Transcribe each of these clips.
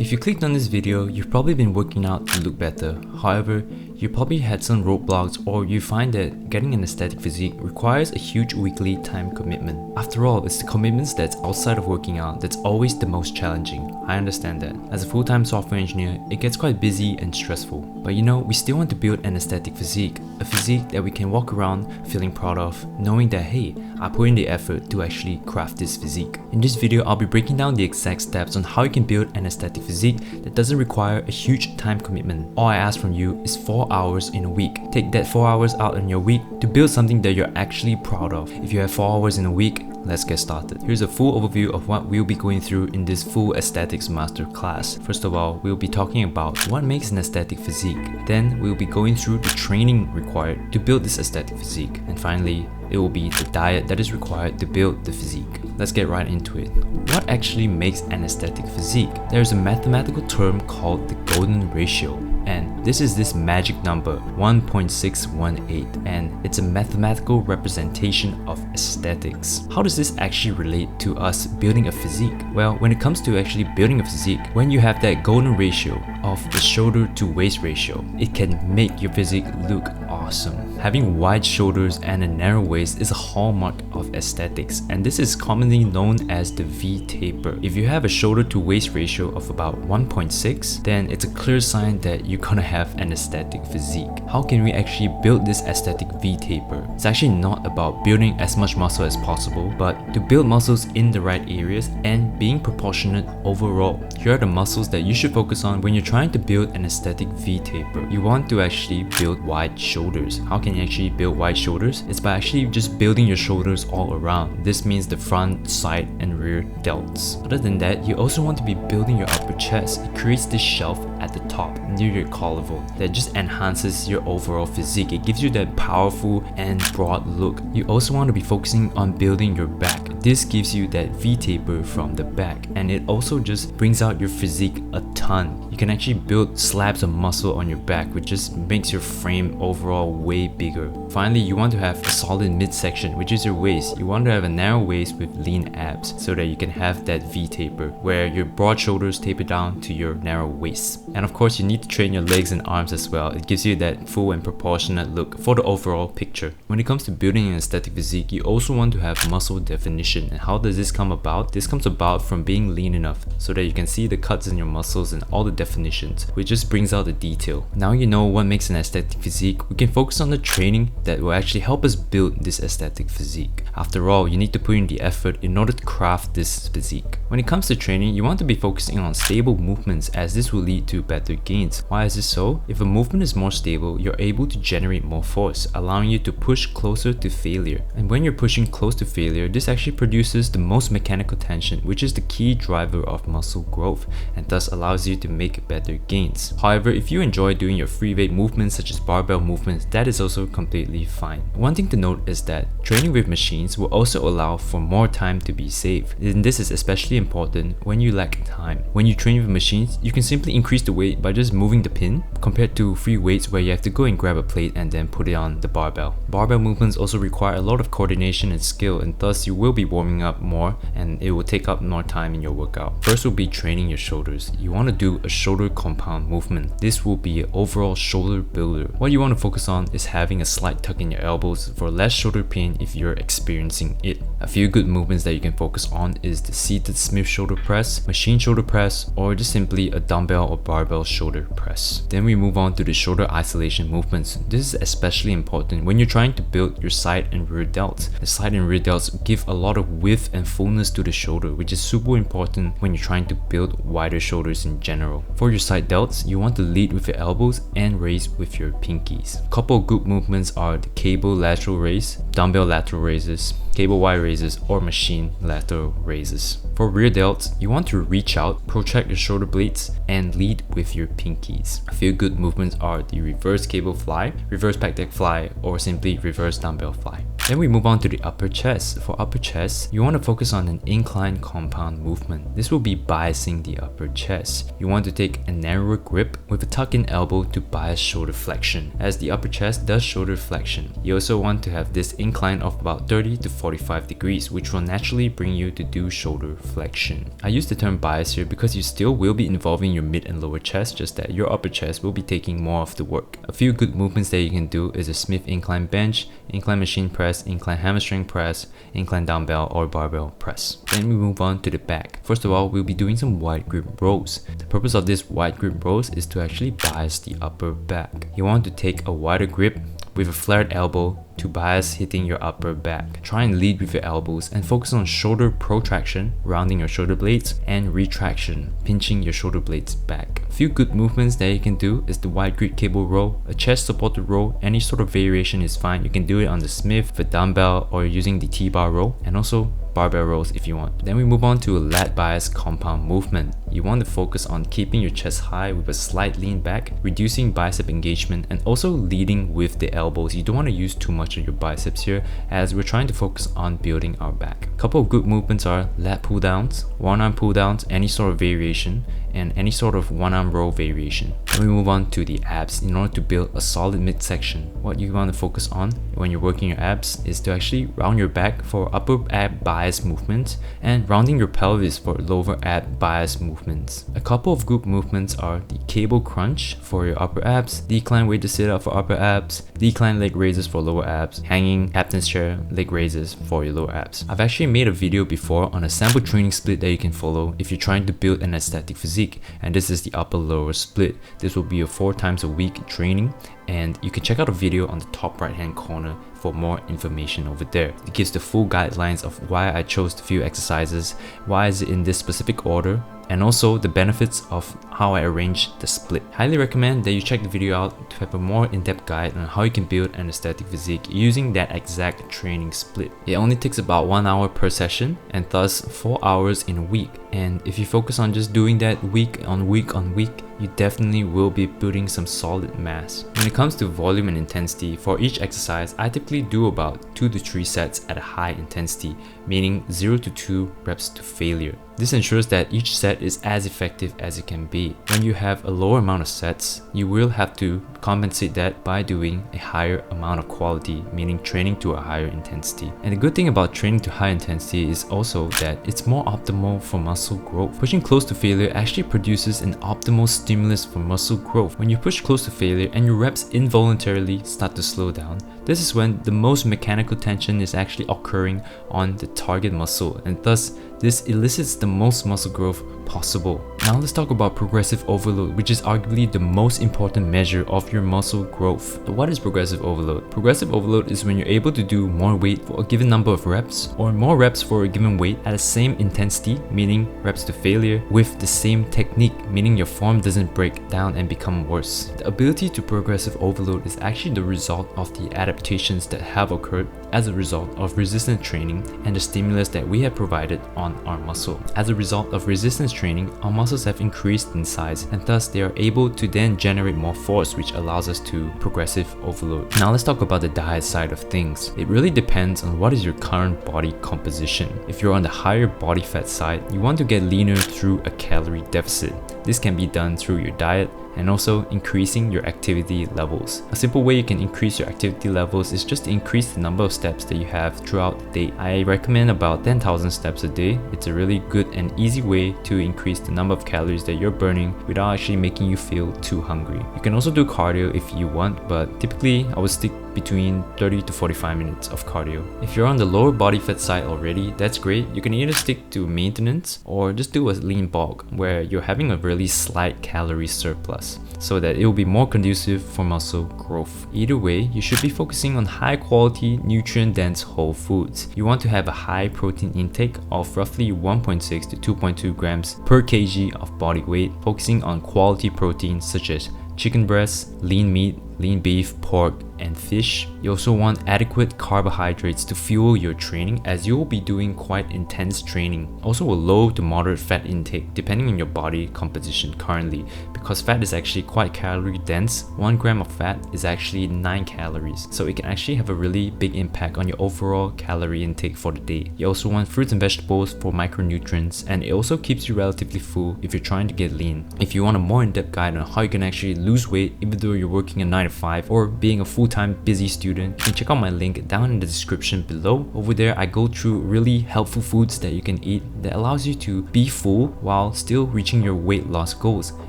If you clicked on this video, you've probably been working out to look better. However, you probably had some roadblocks, or you find that getting an aesthetic physique requires a huge weekly time commitment. After all, it's the commitments that's outside of working out that's always the most challenging. I understand that. As a full-time software engineer, it gets quite busy and stressful. But you know, we still want to build an aesthetic physique, a physique that we can walk around feeling proud of, knowing that hey, I put in the effort to actually craft this physique. In this video, I'll be breaking down the exact steps on how you can build an aesthetic physique that doesn't require a huge time commitment. All I ask from you is 4 hours in a week. Take that 4 hours out in your week to build something that you're actually proud of. If you have 4 hours in a week, let's get started. Here's a full overview of what we'll be going through in this full aesthetics masterclass. First of all, we'll be talking about what makes an aesthetic physique. Then we'll be going through the training required to build this aesthetic physique. And finally, it will be the diet that is required to build the physique. Let's get right into it. What actually makes an aesthetic physique? There's a mathematical term called the golden ratio, and this is this magic number 1.618, and it's a mathematical representation of aesthetics. How does this actually relate to us building a physique? Well, when it comes to actually building a physique, when you have that golden ratio of the shoulder to waist ratio, it can make your physique look awesome. Having wide shoulders and a narrow waist is a hallmark of aesthetics, and this is commonly known as the V taper. If you have a shoulder to waist ratio of about 1.6, then it's a clear sign that you're gonna have an aesthetic physique. How can we actually build this aesthetic V taper? It's actually not about building as much muscle as possible, but to build muscles in the right areas and being proportionate overall. Here are the muscles that you should focus on when you're trying to build an aesthetic V taper. You want to actually build wide shoulders. How can you actually build wide shoulders? It's by actually just building your shoulders all around. This means the front, side, and rear delts. Other than that, you also want to be building your upper chest. It creates this shelf at the top near your collarbone that just enhances your overall physique. It gives you that powerful and broad look. You also want to be focusing on building your back. This gives you that V taper from the back, and it also just brings out your physique a ton. You can actually build slabs of muscle on your back, which just makes your frame overall way bigger. Finally, you want to have a solid midsection, which is your waist. You want to have a narrow waist with lean abs so that you can have that V taper where your broad shoulders taper down to your narrow waist. And of course, you need to train your legs and arms as well. It gives you that full and proportionate look for the overall picture. When it comes to building an aesthetic physique, you also want to have muscle definition. And how does this come about? This comes about from being lean enough so that you can see the cuts in your muscles and all the definitions, which just brings out the detail. Now you know what makes an aesthetic physique. We can focus on the training that will actually help us build this aesthetic physique. After all, you need to put in the effort in order to craft this physique. When it comes to training, you want to be focusing on stable movements, as this will lead to better gains. Why is this so? If a movement is more stable, you're able to generate more force, allowing you to push closer to failure. And when you're pushing close to failure, this actually produces the most mechanical tension, which is the key driver of muscle growth, and thus allows you to make better gains. However, if you enjoy doing your free weight movements such as barbell movements, that is also completely fine. One thing to note is that training with machines will also allow for more time to be saved, and this is especially important when you lack time. When you train with machines, you can simply increase the weight by just moving the pin, compared to free weights where you have to go and grab a plate and then put it on the barbell. Barbell movements also require a lot of coordination and skill, and thus you will be warming up more and it will take up more time in your workout. First will be training your shoulders. You want to do a shoulder compound movement. This will be an overall shoulder builder. What you want to focus on is having a slight tuck in your elbows for less shoulder pain if you're experiencing it. A few good movements that you can focus on is the seated Smith shoulder press, machine shoulder press, or just simply a dumbbell or barbell shoulder press. Then we move on to the shoulder isolation movements. This is especially important when you're trying to build your side and rear delts. The side and rear delts give a lot of width and fullness to the shoulder, which is super important when you're trying to build wider shoulders in general. For your side delts, you want to lead with your elbows and raise with your pinkies. A couple of good movements are the cable lateral raise, dumbbell lateral raises, cable Y raises, or machine lateral raises. For rear delts, you want to reach out, protract your shoulder blades, and lead with your pinkies. A few good movements are the reverse cable fly, reverse pec deck fly, or simply reverse dumbbell fly. Then we move on to the upper chest. For upper chest, you want to focus on an incline compound movement. This will be biasing the upper chest. You want to take a narrower grip with a tuck-in elbow to bias shoulder flexion, as the upper chest does shoulder flexion. You also want to have this incline of about 30 to 45 degrees, which will naturally bring you to do shoulder flexion. I use the term bias here because you still will be involving your mid and lower chest, just that your upper chest will be taking more of the work. A few good movements that you can do is a Smith incline bench, incline machine press, incline hamstring press, incline dumbbell or barbell press. Then we move on to the back. First of all, we'll be doing some wide grip rows. The purpose of this wide grip rows is to actually bias the upper back. You want to take a wider grip with a flared elbow to bias hitting your upper back. Try and lead with your elbows and focus on shoulder protraction, rounding your shoulder blades, and retraction, pinching your shoulder blades back. A few good movements that you can do is the wide grip cable row, a chest supported row. Any sort of variation is fine. You can do it on the Smith, the dumbbell, or using the T-bar row, and also barbell rows if you want. Then we move on to a lat bias compound movement. You want to focus on keeping your chest high with a slight lean back, reducing bicep engagement, and also leading with the elbows. You don't want to use too much of your biceps here, as we're trying to focus on building our back. A couple of good movements are lat pull downs, one arm pull downs, any sort of variation, and any sort of one arm row variation. Then we move on to the abs. In order to build a solid midsection, what you want to focus on when you're working your abs is to actually round your back for upper ab bias movements and rounding your pelvis for lower ab bias movements. A couple of good movements are the cable crunch for your upper abs, decline weighted sit-up for upper abs, decline leg raises for lower abs, hanging captain's chair leg raises for your lower abs. I've actually made a video before on a sample training split that you can follow if you're trying to build an aesthetic physique, and this is the upper lower split. This will be a 4 times a week training, and you can check out a video on the top right hand corner for more information over there. It gives the full guidelines of why I chose the few exercises, why is it in this specific order, and also the benefits of how I arranged the split. Highly recommend that you check the video out to have a more in-depth guide on how you can build an aesthetic physique using that exact training split. It only takes about 1 hour per session and thus 4 hours in a week. And if you focus on just doing that week on week on week, you definitely will be building some solid mass. When it comes to volume and intensity, for each exercise, I typically do about 2 to 3 sets at a high intensity, meaning 0 to 2 reps to failure. This ensures that each set is as effective as it can be. When you have a lower amount of sets, you will have to compensate that by doing a higher amount of quality, meaning training to a higher intensity. And the good thing about training to high intensity is also that it's more optimal for muscle growth. Pushing close to failure actually produces an optimal stimulus for muscle growth. When you push close to failure and your reps involuntarily start to slow down, this is when the most mechanical tension is actually occurring on the target muscle, and thus this elicits the most muscle growth possible. Now let's talk about progressive overload, which is arguably the most important measure of your muscle growth. What is progressive overload? Progressive overload is when you're able to do more weight for a given number of reps or more reps for a given weight at the same intensity, meaning reps to failure, with the same technique, meaning your form doesn't break down and become worse. The ability to progressive overload is actually the result of the adaptations that have occurred as a result of resistance training and the stimulus that we have provided on our muscle. As a result of resistance training, our muscles have increased in size, and thus they are able to then generate more force, which allows us to progressive overload. Now let's talk about the diet side of things. It really depends on what is your current body composition. If you're on the higher body fat side, you want to get leaner through a calorie deficit. This can be done through your diet and also increasing your activity levels. A simple way you can increase your activity levels is just to increase the number of steps that you have throughout the day. I recommend about 10,000 steps a day. It's a really good and easy way to increase the number of calories that you're burning without actually making you feel too hungry. You can also do cardio if you want, but typically I would stick between 30 to 45 minutes of cardio. If you're on the lower body fat side already, that's great. You can either stick to maintenance or just do a lean bulk where you're having a really slight calorie surplus so that it will be more conducive for muscle growth. Either way, you should be focusing on high quality, nutrient dense whole foods. You want to have a high protein intake of roughly 1.6 to 2.2 grams per kg of body weight, focusing on quality proteins such as chicken breast, lean meat, lean beef, pork, and fish. You also want adequate carbohydrates to fuel your training, as you will be doing quite intense training. Also a low to moderate fat intake depending on your body composition currently, because fat is actually quite calorie dense. 1 gram of fat is actually 9 calories, so it can actually have a really big impact on your overall calorie intake for the day. You also want fruits and vegetables for micronutrients, and it also keeps you relatively full if you're trying to get lean. If you want a more in-depth guide on how you can actually lose weight even though you're working a 9 to 5 or being a full-time busy student, you can check out my link down in the description below. Over there I go through really helpful foods that you can eat that allows you to be full while still reaching your weight loss goals.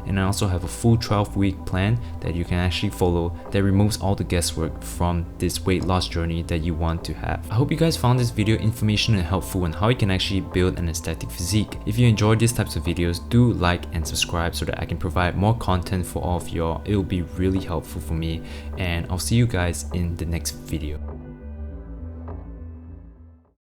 And I also have a full 12-week plan that you can actually follow that removes all the guesswork from this weight loss journey that you want to have. I hope you guys found this video informational and helpful on how you can actually build an aesthetic physique. If you enjoyed these types of videos, do like and subscribe so that I can provide more content for all of y'all. It will be really helpful for me, and I'll see you guys in the next video.